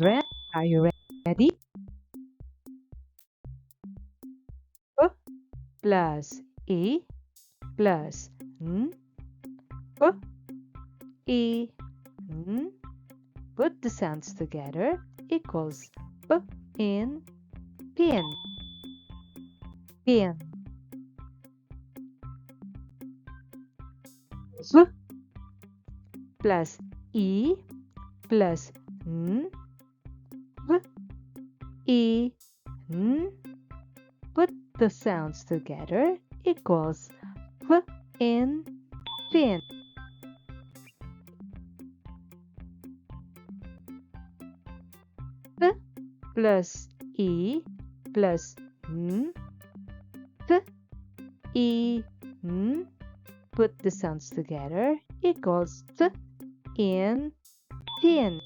Children, are you ready? P plus E plus N, P, E, N. Put the sounds together equals P in pin, pin. V plus E plus N, V, E, N. Put the sounds together equals V in fin. V plus E plus N, V, E, N. Put the sounds together equals T in thin.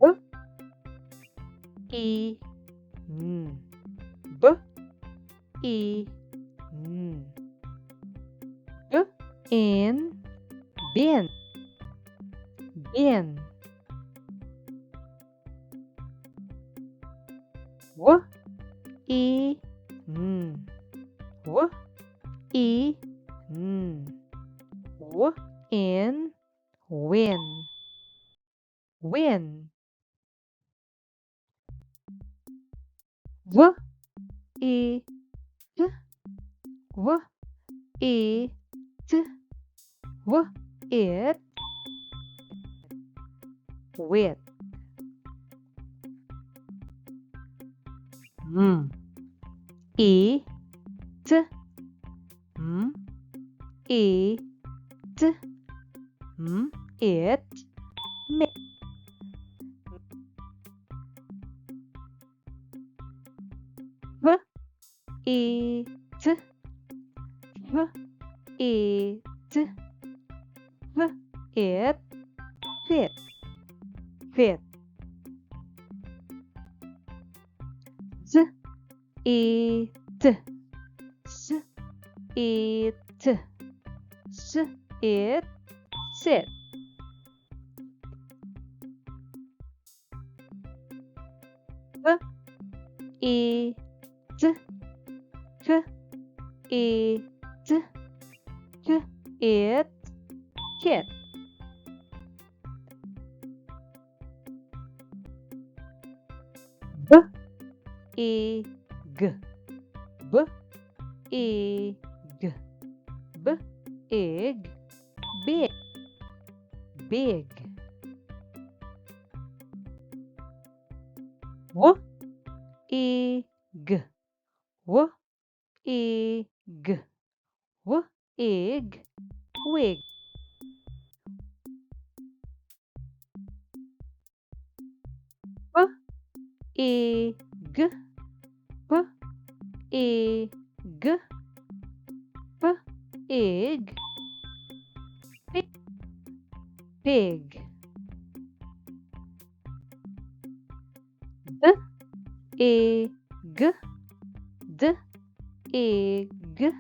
B, E, N, B, E, N. B in bin, bin. W, E, N, W, E, N. W in win, win. W, E, T, W, E, T, W, it, with. E, T, E, T, it, mit. V, E, T, V, E, T, V, it, fit, fit. Z, E, T, S, E, T, S, it, sit. V, E, T, K, E, T, K, it, kit. B, E, G, B, E, G, B, egg, big, big. W, E, G, W, E, G, W, egg, wig. P, E, G, P, E, G, P, egg, pig, pig. D, E, G, D, E, G,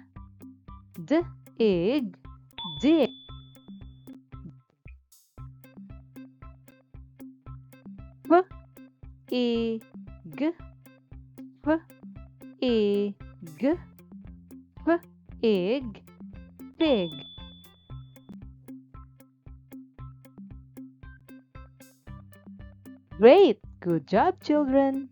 D, egg, dig. F, E, G, F, E, G, F, egg, pig. Great! Good job, children!